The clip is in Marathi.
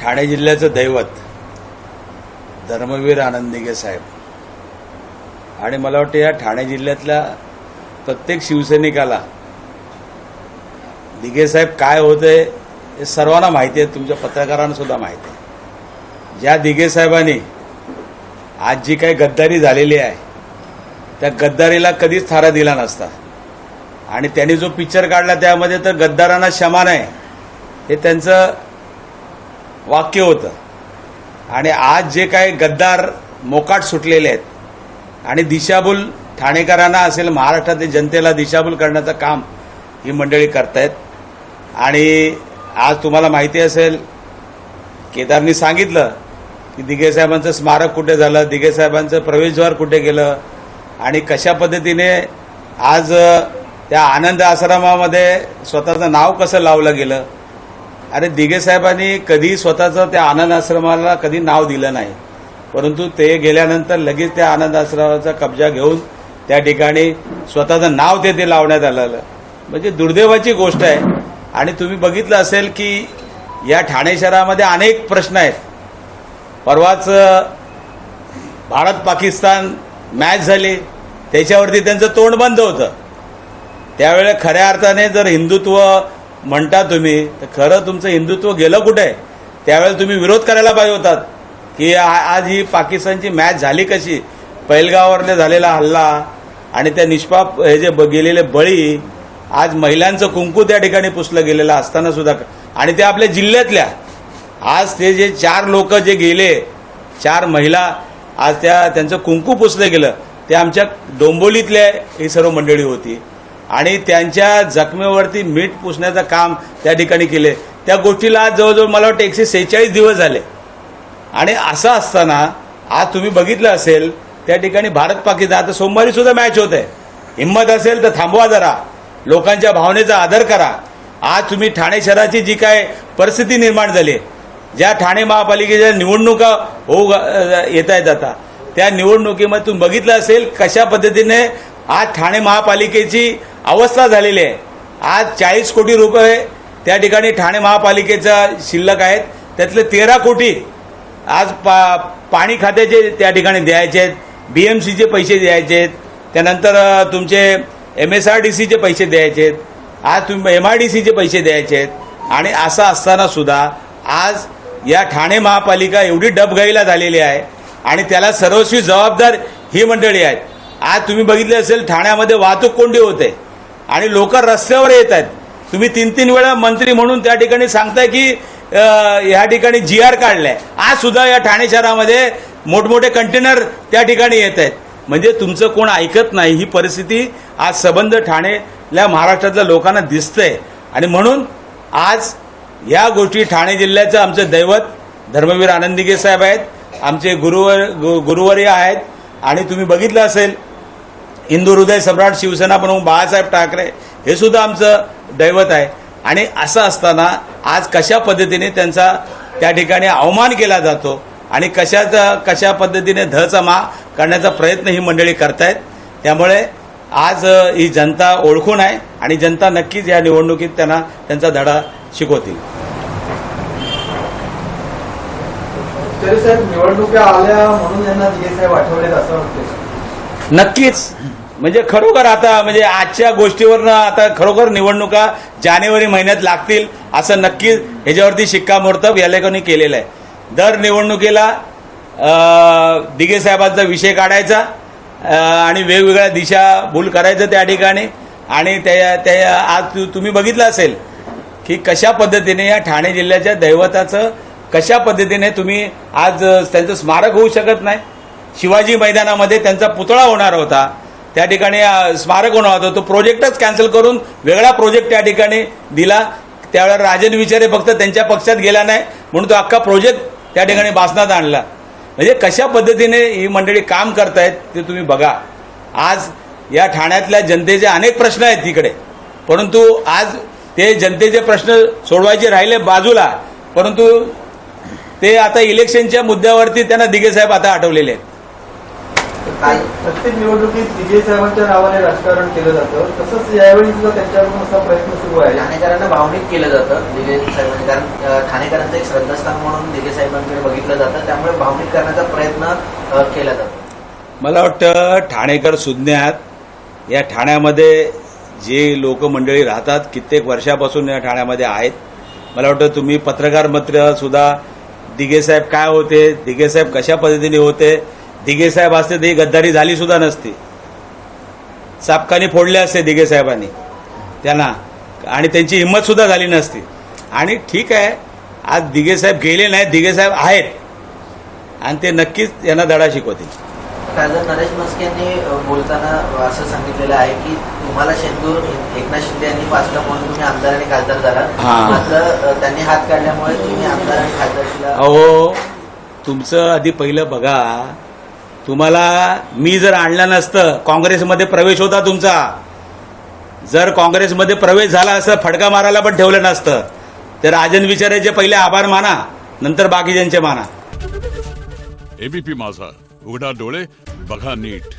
ठाणे जिल्ह्याचं दैवत धर्मवीर आनंद दिघे साहेब आणि मला वाटतं या ठाणे जिल्ह्यातल्या प्रत्येक शिवसैनिकाला दिघे साहेब काय होते हे सर्वांना माहिती आहे, तुमच्या पत्रकारांना सुद्धा माहिती आहे। ज्या दिघे साहेबांनी आज जी काही गद्दारी झालेली आहे त्या गद्दारीला कधीच थारा दिला नसता आणि त्यांनी जो पिक्चर काढला त्यामध्ये तर गद्दारांना क्षमा नाही हे त्यांचं वाक्य होतं। आणि आज जे काही गद्दार मोकाट सुटलेले आहेत आणि दिशाभूल ठाणेकरांना असेल महाराष्ट्रातील जनतेला दिशाभूल करण्याचं काम ही मंडळी करतायत। आणि आज तुम्हाला माहिती असेल केदारनी सांगितलं की दिघे साहेबांचं स्मारक कुठे झालं, दिघे साहेबांचं प्रवेशद्वार कुठे गेलं आणि कशा पद्धतीने आज त्या आनंद आश्रमामध्ये स्वतःचं नाव कसं लावलं गेलं। अरे दिघे साहेबांनी कधी स्वतःचं त्या आनंद आश्रमाला कधी नाव दिलं नाही, परंतु ते गेल्यानंतर लगेच त्या आनंद आश्रमाचा कब्जा घेऊन त्या ठिकाणी स्वतःचं नाव ते लावण्यात आलं, म्हणजे दुर्दैवाची गोष्ट आहे। आणि तुम्ही बघितलं असेल की या ठाणे शहरामध्ये अनेक प्रश्न आहेत। परवाच भारत पाकिस्तान मॅच झाली त्याच्यावरती त्यांचं तोंड बंद होतं। त्यावेळेला खऱ्या अर्थाने जर हिंदुत्व म्हणता तुम्ही तर खरं तुमचं हिंदुत्व गेलं कुठे? त्यावेळेला तुम्ही विरोध करायला पाहिजे होतात की आज ही पाकिस्तानची मॅच झाली कशी, पहलगाववरले झालेला हल्ला आणि त्या निष्पाप हे जे गेलेले बळी, आज महिलांचं कुंकू त्या ठिकाणी पुसलं गेलेलं असताना सुद्धा, आणि ते आपल्या जिल्ह्यातल्या आज ते जे 4 लोक जे गेले, 4 महिला आज त्यांचं कुंकू पुसलं गेलं, ते आमच्या डोंबिवलीतल्या ही सर्व मंडळी होती आणि त्यांच्या जखमेवरती मीठ पुसण्याचं काम त्या ठिकाणी केले। त्या गोष्टीला आज जवळजवळ मला वाटतं 146 दिवस झाले। आणि असं असताना आज तुम्ही बघितलं असेल त्या ठिकाणी भारत पाकिस्तान आता सोमवारी सुद्धा मॅच होत आहे। हिंमत असेल तर थांबवा जरा, लोकांच्या भावनेचा आदर करा। आज तुम्ही ठाणे शहराची जी काय परिस्थिती निर्माण झाली, ज्या ठाणे महापालिकेच्या निवडणुका होऊ येत आहेत आता, त्या निवडणुकीमध्ये तुम्ही बघितलं असेल कशा पद्धतीने आज ठाणे महापालिकेची अवस्था झालेली आहे। आज 40 कोटी रुपये त्या ठिकाणी ठाणे महापालिकेचा शिल्लक आहेत, त्यातले 13 कोटी आज पाणी खात्याचे त्या ठिकाणी द्यायचे आहेत, BMCचे पैसे द्यायचे आहेत, त्यानंतर तुमचे MSRDCचे पैसे द्यायचे आहेत, आज तुम्ही MIDCचे पैसे द्यायचे आहेत। आणि असं असताना सुद्धा आज या ठाणे महापालिका एवढी डबघाईला झालेली आहे आणि त्याला सर्वस्वी जबाबदार ही मंडळी आहेत। आज तुम्ही बघितले असेल ठाण्यामध्ये वाहतूक कोंडी होते आणि लोक रस्त्यावर येत आहेत। तुम्ही 3-3 वेळा मंत्री म्हणून त्या ठिकाणी सांगताय की या ठिकाणी GR काढलाय, आज सुद्धा या ठाणे शहरामध्ये मोठमोठे कंटेनर त्या ठिकाणी येत आहेत। म्हणजे तुमचं कोण ऐकत नाही, ही परिस्थिती आज सबंध ठाणेल्या महाराष्ट्रातल्या लोकांना दिसतंय। आणि म्हणून आज या गोष्टी ठाणे जिल्ह्याचं आमचं दैवत धर्मवीर आनंद दिघे साहेब आहेत, आमचे गुरुवर्य आहेत। आणि तुम्ही बघितलं असेल हिंदू हृदय सम्राट शिवसेना प्रमुख बाळासाहेब ठाकरे हे सुद्धा आमचं दैवत आहे। आणि असं असताना आज कशा पद्धतीने त्यांचा त्या ठिकाणी अवमान केला जातो आणि कशा पद्धतीने धचमा करण्याचा प्रयत्न ही मंडळी करतायत। त्यामुळे आज ही जनता ओळखून आहे आणि जनता नक्कीच या निवडणुकीत त्यांना त्यांचा धडा शिकवतील। तरी साहेब निवडणुका आल्या म्हणून यांना दिघे साहेब आठवलेत असं वाटतं? नक्कीच, म्हणजे खरोखर आता म्हणजे आजच्या गोष्टीवरनं आता खरोखर निवडणुका जानेवारी महिन्यात लागतील असं नक्कीच ह्याच्यावरती शिक्कामोर्तब या लोकांनी केलेलं आहे। दर निवडणुकीला दिघे साहेबांचा विषय काढायचा आणि वेगवेगळ्या दिशाभूल करायचं त्या ठिकाणी। आणि त्या आज तुम्ही बघितलं असेल की कशा पद्धतीने या ठाणे जिल्ह्याच्या दैवताचं कशा पद्धतीने तुम्ही आज त्यांचं स्मारक होऊ शकत नाही। शिवाजी मैदानामध्ये त्यांचा पुतळा होणार होता, त्या ठिकाणी स्मारक होणार होतं, तो प्रोजेक्टच कॅन्सल करून वेगळा प्रोजेक्ट त्या ठिकाणी दिला। त्यावेळेला राजन विचारे फक्त त्यांच्या पक्षात गेला नाही म्हणून तो अख्खा प्रोजेक्ट त्या ठिकाणी भासणात आणला। म्हणजे कशा पद्धतीने ही मंडळी काम करतायत ते तुम्ही बघा। आज या ठाण्यातल्या जनतेचे अनेक प्रश्न आहेत तिकडे, परंतु आज ते जनतेचे प्रश्न सोडवायचे राहिले बाजूला, परंतु ते आता इलेक्शनच्या मुद्द्यावरती त्यांना दिघे साहेब आता आठवलेले आहेत। प्रत्येक निवडणुकीत दिघे साहेबांच्या नावाने राजकारण केलं जातं, तसंच यावेळी सुद्धा त्यांच्याकडून असा प्रयत्न सुरू आहे. ठाणेकरांना भावनिक केलं जातं दिघे साहेबांनी, कारण ठाणेकरांचं एक श्रद्धास्थान म्हणून दिघे साहेबांकडे बघितलं जातं, त्यामुळे भावनिक करण्याचा प्रयत्न केला जातो. मला वाटतं ठाणेकर सुज्ञात या ठाण्यामध्ये जे लोकमंडळी राहतात कित्येक वर्षापासून या ठाण्यामध्ये आहेत. मला वाटतं तुम्ही पत्रकार मित्र सुद्धा दिघेसाहेब काय होते, दिघेसाहेब कशा पद्धतीने होते, दिघेसाहेब असते तर ही गद्दारी झाली सुद्धा नसती. चापकाने फोडले असते दिघेसाहेबांनी त्यांना आणि त्यांची हिंमत सुद्धा झाली नसती. आणि ठीक आहे, आज दिघेसाहेब गेले नाहीत, दिघेसाहेब आहेत आणि ते नक्कीच यांना धडा शिकवतील. खासदार नरेश म्हस्के यांनी बोलताना असं सांगितलेलं आहे की तुम्हाला शेंदूर एकनाथ शिंदे यांनी वाचलं म्हणून तुम्ही आमदार आणि खासदार झाला, मात्र त्यांनी हात काढल्यामुळे तुम्ही आमदार आणि खासदार. अहो, तुमचं आधी पहिलं बघा, तुम्हाला मी जर आणलं नसतं, काँग्रेसमध्ये प्रवेश होता तुमचा, जर काँग्रेसमध्ये प्रवेश झाला असं फटका मारायला पण ठेवलं नसतं, तर राजन विचारायचे पहिले आभार माना, नंतर बाकीच्यांचे माना. एबीपी माझा, उघडा डोळे बघा नीट.